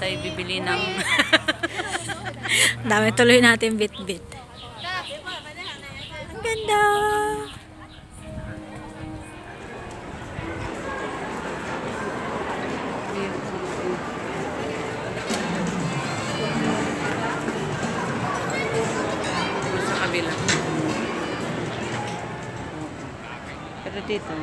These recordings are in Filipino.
ay bibili ng Dami tuloy natin bit-bit. Ang ganda! sa kabila. Pero dito,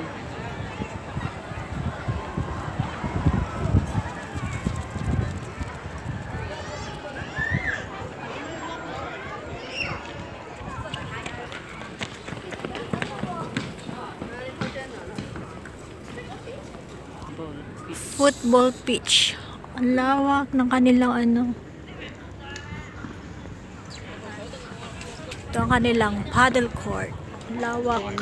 Football pitch. Ang lawak ng kanilang ano. Ito ang kanilang paddle court. Ang lawak.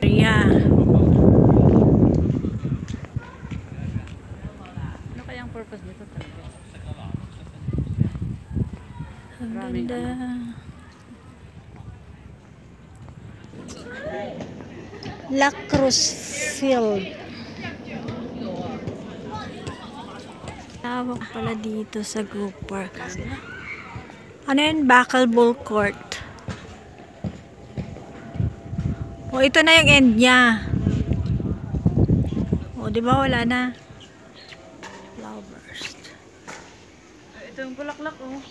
Yeah. ano kayang purpose dito talaga? Ang ganda. Lacrosse field. Tawag pala dito sa Grove Park. Ano yun? Backleball court. O, ito na yung end niya. O, di ba wala na? Flowers. Ito yung bulaklak, oh.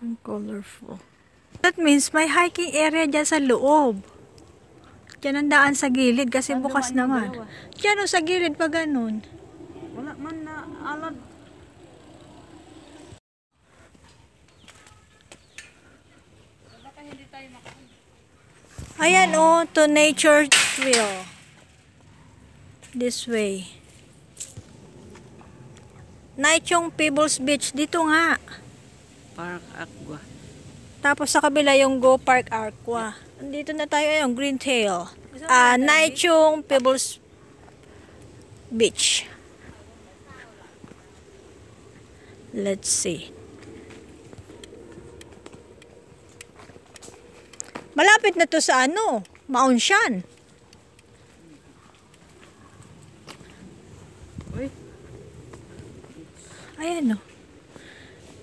Ang colorful. That means may hiking area dyan sa loob. Diyan ang daan sa gilid kasi bukas naman. Diyan o sa gilid pa ganun. Wala man na alad. Ayan o, to nature trail. This way. Naichong Pebbles Beach. Dito nga. Park Aqua. Tapos sa kabila yung Go Park Aqua. Dito na tayo yung Green Tail. Naichong Pebbles Beach. Let's see. Malapit na to sa ano, Mount Shan. Uy. Ayan o.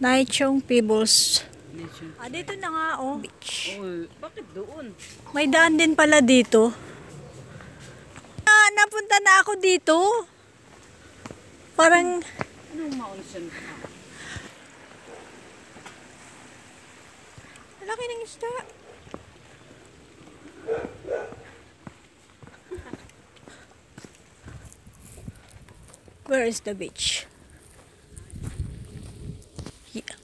Naichong Pebbles. Nature. Dito na nga o. Beach. Oh, bakit doon? May daan din pala dito. Napunta na ako dito. Parang Anong maunsan ka? laki ng isda. Where is the beach? Yeah.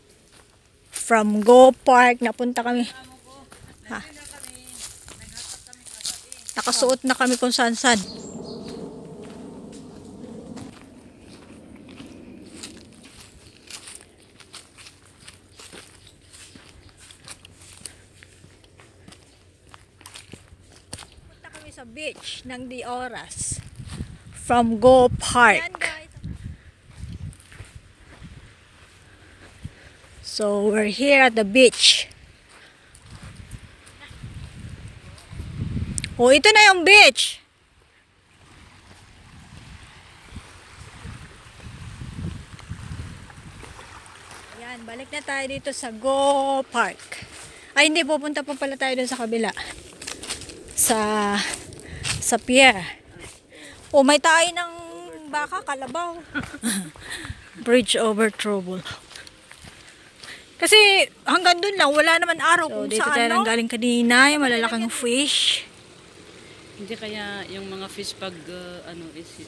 From Go Park, napunta kami. Ha. Nakasuot na kami kung saan-saan. Punta kami sa beach ng Di Oras. From Go Park. So, we're here at the beach. Oh, ito na yung beach. Ayan, balik na tayo dito sa Go Park. Ay, hindi, pupunta pa pala tayo dun sa kabila. Sa pier. Oh, may tayo ng baka, kalabaw. Bridge over trouble. Kasi hanggang dun lang, wala naman araw kung dito saan. Dito tayo nang galing kanina, yung malalaking fish. Hindi kaya yung mga fish pag ano is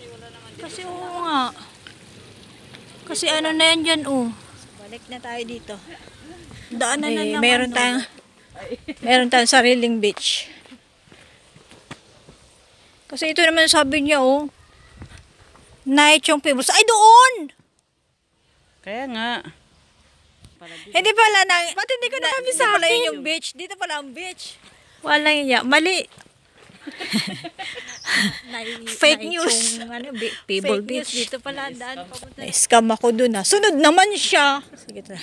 Kasi oo nga. Kasi ano na yan dyan, oh. Balik na tayo dito. Daanan na naman. Meron tayong sariling beach. Kasi ito naman sabi niya, oh. Naichong Pebbles. Ay, doon! Kaya nga. Hindi pala na, ba't hindi ko nasabi sa akin yung beach? Dito pala ang beach. Walang iya. Mali. Fake news. Pebble Fake news, Beach. dito pala ang daan papunta. Na-scam ako dun ah. Sunod naman siya. Sige tara.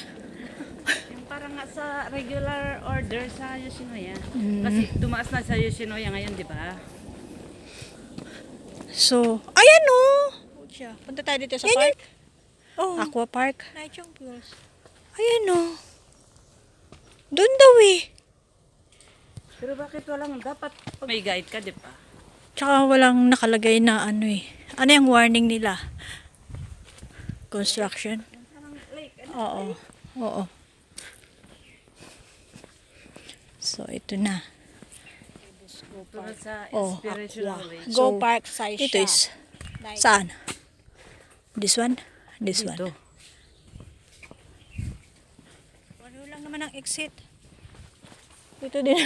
Yung parang nga sa regular order sa Yoshinoya. Kasi tumaas na sa Yoshinoya ngayon, di ba? So, ayan oh. Punta tayo dito sa park. Oh. Aqua Park. Naichong Pools. Ayan oh. Doon daw eh. Pero bakit walang dapat may guide ka, di ba? Tsaka walang nakalagay na ano eh. Ano yung warning nila? Construction? Oo. Oo. So, ito na. Tulad sa Oh, inspirational Aqua. way. So, Go Park size ito siya. is, saan? This one? This Dito. one. Pareho lang naman ang exit. Dito din.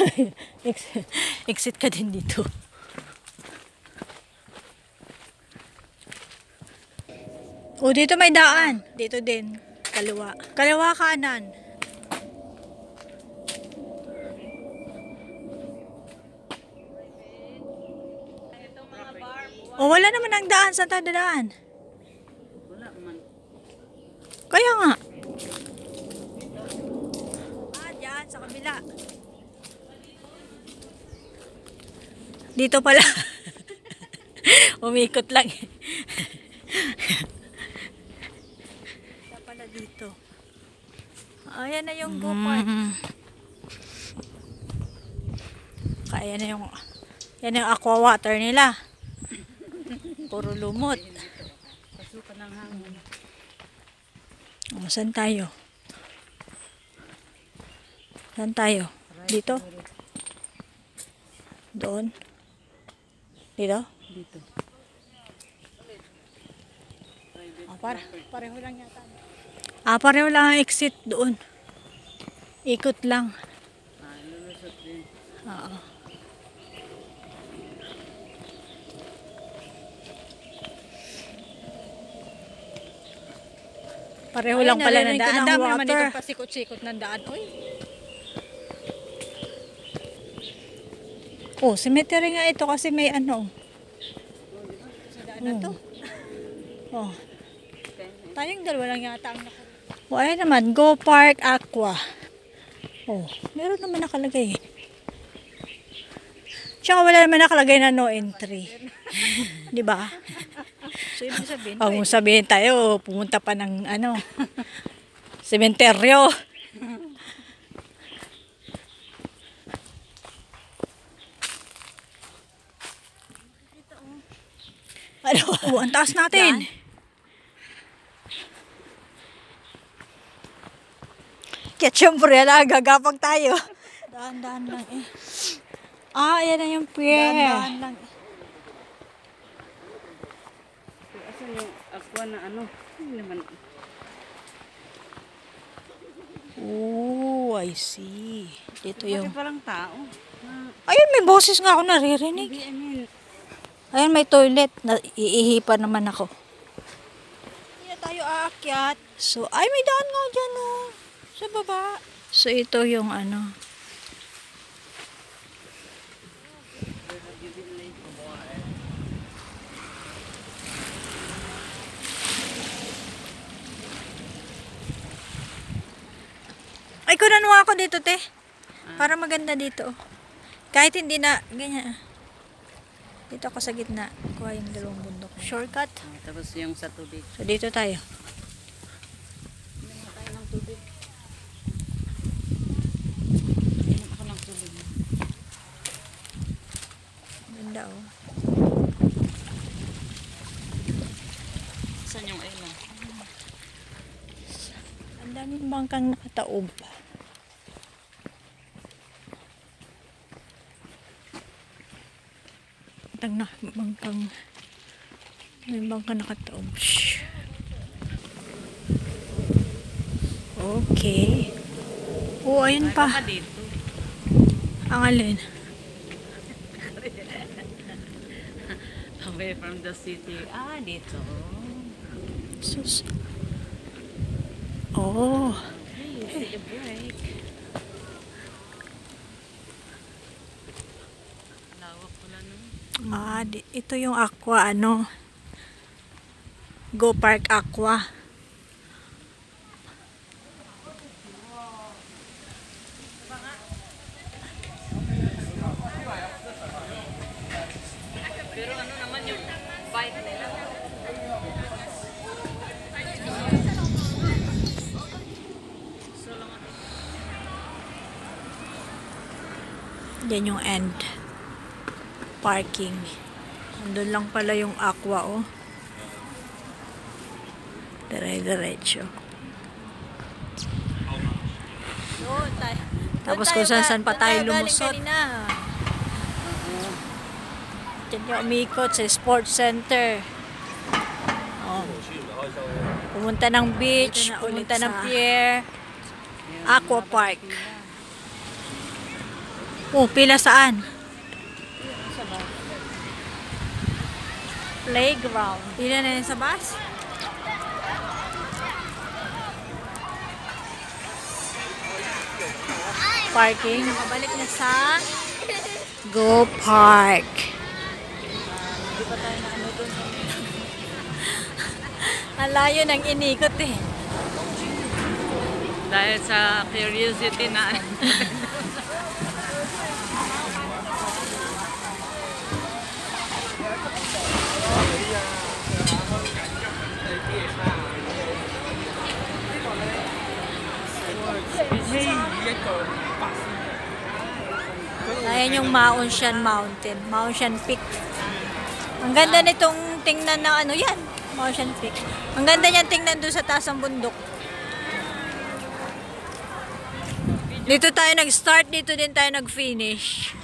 Exit ka din dito. Oh, dito may daan. Dito din. Kaliwa. Kaliwa kanan. Oh, wala naman ang daan. Saan tayo dadaan? Wala man. Kaya nga. Diyan, sa kabila. Dito pala. Umikot lang. Siya pala dito. Ayan na yung Go Park. Kaya na yung, yan yung aqua water nila. Puro lumot. Pasukan ng hangin. O, saan tayo? Saan tayo? Dito? Doon? Dito? Dito. Pareho lang yata. Pareho lang ang exit doon. Ikot lang. Lulusot din. Oo. Pareho lang pala na daan. Ang dami naman Water. itong pasikot-sikot ng daan. Uy. Oh, cemetery nga ito kasi may ano. Sa daan na to. Oh. Tayong dalawa lang yata ang nakarito. Oh, ayun naman, Go Park Aqua. Oh, meron naman nakalagay. Tsaka wala naman nakalagay na no entry. Di ba? So, ibig sabihin, Huwag mong sabihin tayo, pumunta pa ng ano, sementeryo. Ano? Oh, ang taas natin. Kaya syempre, gagapag tayo. daan-daan lang eh. Ayan na yung pier. Daan-daan lang eh. Asan yung aqua na ano? Hindi naman. Oh, I see. Dito yung... Bakit walang tao? Ayun, may boses nga ako naririnig. Hindi, I mean, Ayun, may toilet. Iihi pa naman ako. Hindi na tayo aakyat. So, ay, may daan nga dyan, oh. Sa baba. So, ito yung ano. Ay, kunan mo ako dito, te. Para maganda dito. Kahit hindi na, ganyan. Dito ako sa gitna. Kuha yung dalawang bundok. Shortcut. tapos yung sa tubig. So, dito tayo. Tayo ng tubig. Ako ng tubig. Ganda, oh. Saan yung island? Ang daming bangkang nakataob. May bangkang nakataob. Shh. Okay. Oh, ayun Ay, pa. baka dito. Ang alin. Away from the city. Dito. Sus. Oh. Hey, take a break. Lawak pala nun. Ito yung aqua, ano? Go Park Aqua. Pero ano naman yung bike nila? Yan yung end. Parking. Andun lang pala yung aqua, oh. Dire-diretso. Tapos kung saan pa tayo lumusot. Diyan yung umikot sa sports center. Oh. Pumunta ng beach, pumunta ng pier. Aqua Park. Oh, pila saan? Playground. Pila na yun sa bus? Parking. Nakabalik na sa Go Park. Hindi pa tayo na ano doon. Ang layo ng inikot eh. Dahil sa curiosity na Ayan yung Maonshan Mountain. Maonshan Peak. Ang ganda nitong tingnan na ano yan. Maonshan Peak. Ang ganda niyan tingnan doon sa taas ng bundok. Dito tayo nag-start, dito din tayo nag-finish.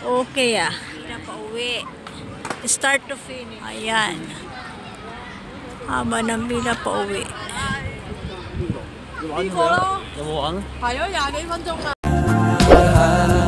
Okay ah. Hindi na pa uwi. Start to finish. Ayan. Haba ng pila pa uwi. 有冇玩啊？係啊，20幾分鐘啊！